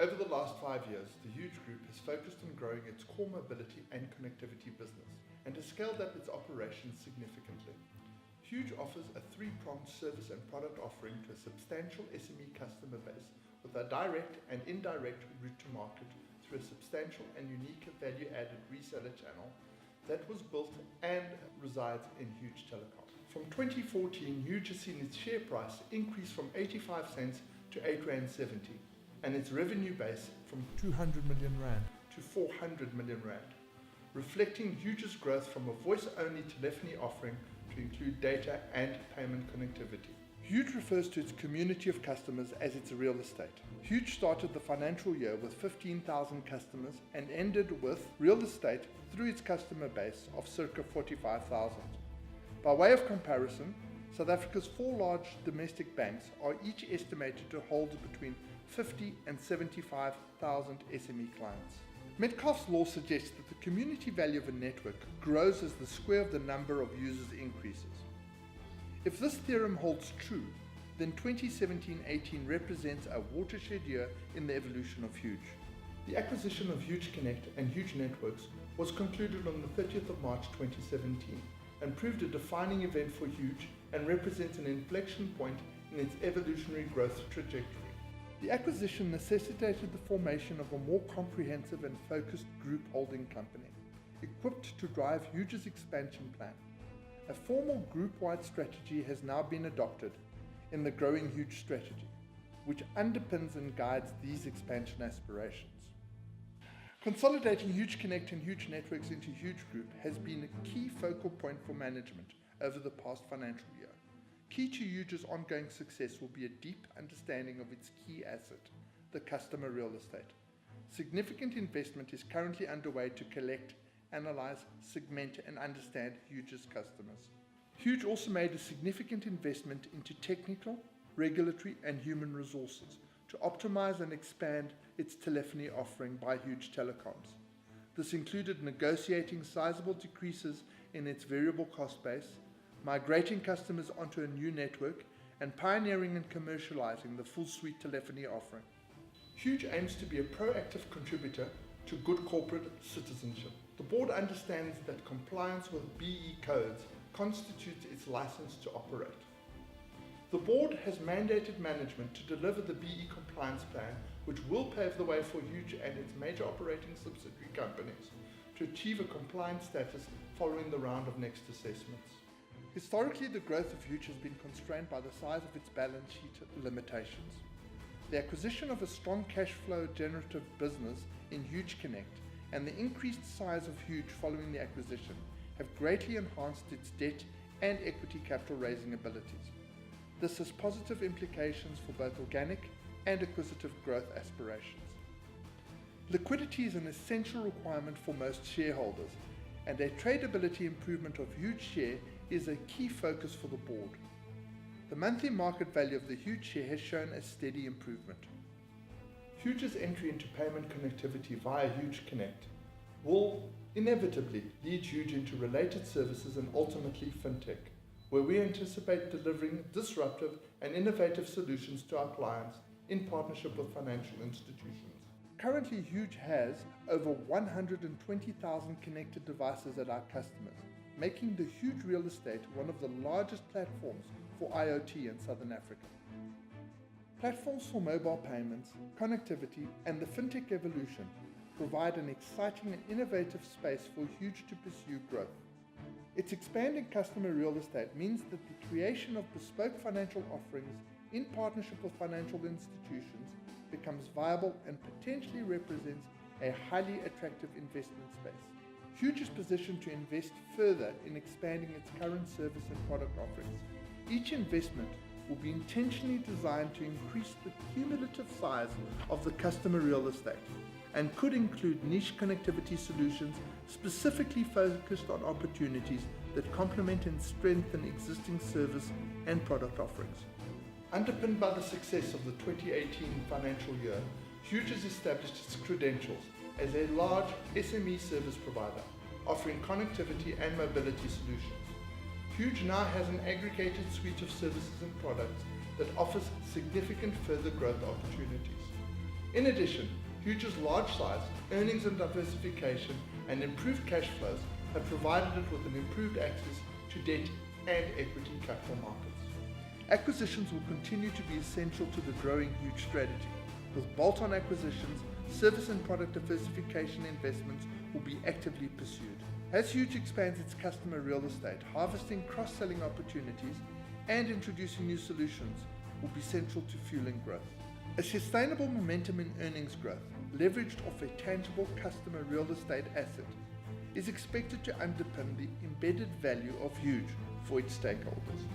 Over the last 5 years, the Huge Group has focused on growing its core mobility and connectivity business and has scaled up its operations significantly. Huge offers a three-pronged service and product offering to a substantial SME customer base with a direct and indirect route to market through a substantial and unique value-added reseller channel that was built and resides in Huge Telecom. From 2014, Huge has seen its share price increase from 85 cents to 8.70 Rand, and its revenue base from 200 million Rand to 400 million Rand, reflecting Huge's growth from a voice-only telephony offering to include data and payment connectivity. Huge refers to its community of customers as its real estate. Huge started the financial year with 15,000 customers and ended with real estate through its customer base of circa 45,000. By way of comparison, South Africa's 4 large domestic banks are each estimated to hold between 50 and 75,000 SME clients. Metcalfe's law suggests that the community value of a network grows as the square of the number of users increases. If this theorem holds true, then 2017-18 represents a watershed year in the evolution of Huge. The acquisition of Huge Connect and Huge Networks was concluded on the 30th of March 2017 and proved a defining event for Huge and represents an inflection point in its evolutionary growth trajectory. The acquisition necessitated the formation of a more comprehensive and focused group holding company, equipped to drive Huge's expansion plan. A formal group-wide strategy has now been adopted in the Growing Huge strategy, which underpins and guides these expansion aspirations. Consolidating Huge Connect and Huge Networks into Huge Group has been a key focal point for management over the past financial year. Key to Huge's ongoing success will be a deep understanding of its key asset, the customer real estate. Significant investment is currently underway to collect, analyze, segment and understand Huge's customers. Huge also made a significant investment into technical, regulatory and human resources to optimize and expand its telephony offering by Huge Telecoms. This included negotiating sizable decreases in its variable cost base, migrating customers onto a new network, and pioneering and commercializing the full suite telephony offering. Huge aims to be a proactive contributor to good corporate citizenship. The board understands that compliance with BE codes constitutes its license to operate. The board has mandated management to deliver the BE compliance plan, which will pave the way for Huge and its major operating subsidiary companies to achieve a compliant status following the round of next assessments. Historically, the growth of Huge has been constrained by the size of its balance sheet limitations. The acquisition of a strong cash flow generative business in Huge Connect and the increased size of Huge following the acquisition have greatly enhanced its debt and equity capital raising abilities. This has positive implications for both organic and acquisitive growth aspirations. Liquidity is an essential requirement for most shareholders, and a tradability improvement of Huge share is a key focus for the board. The monthly market value of the Huge share has shown a steady improvement. Huge's entry into payment connectivity via Huge Connect will inevitably lead Huge into related services and ultimately fintech, where we anticipate delivering disruptive and innovative solutions to our clients in partnership with financial institutions. Currently, Huge has over 120,000 connected devices at our customers, making the Huge real estate one of the largest platforms for IoT in Southern Africa. Platforms for mobile payments, connectivity, and the fintech evolution provide an exciting and innovative space for Huge to pursue growth. Its expanding customer real estate means that the creation of bespoke financial offerings in partnership with financial institutions becomes viable and potentially represents a highly attractive investment space. Huge is positioned to invest further in expanding its current service and product offerings. Each investment will be intentionally designed to increase the cumulative size of the customer real estate and could include niche connectivity solutions specifically focused on opportunities that complement and strengthen existing service and product offerings. Underpinned by the success of the 2018 financial year, Huge has established its credentials as a large SME service provider, offering connectivity and mobility solutions. Huge now has an aggregated suite of services and products that offers significant further growth opportunities. In addition, Huge's large size, earnings and diversification, and improved cash flows have provided it with an improved access to debt and equity capital markets. Acquisitions will continue to be essential to the growing Huge strategy. With bolt-on acquisitions, service and product diversification investments will be actively pursued. As Huge expands its customer real estate, harvesting cross-selling opportunities and introducing new solutions will be central to fueling growth. A sustainable momentum in earnings growth, leveraged off a tangible customer real estate asset, is expected to underpin the embedded value of Huge for its stakeholders.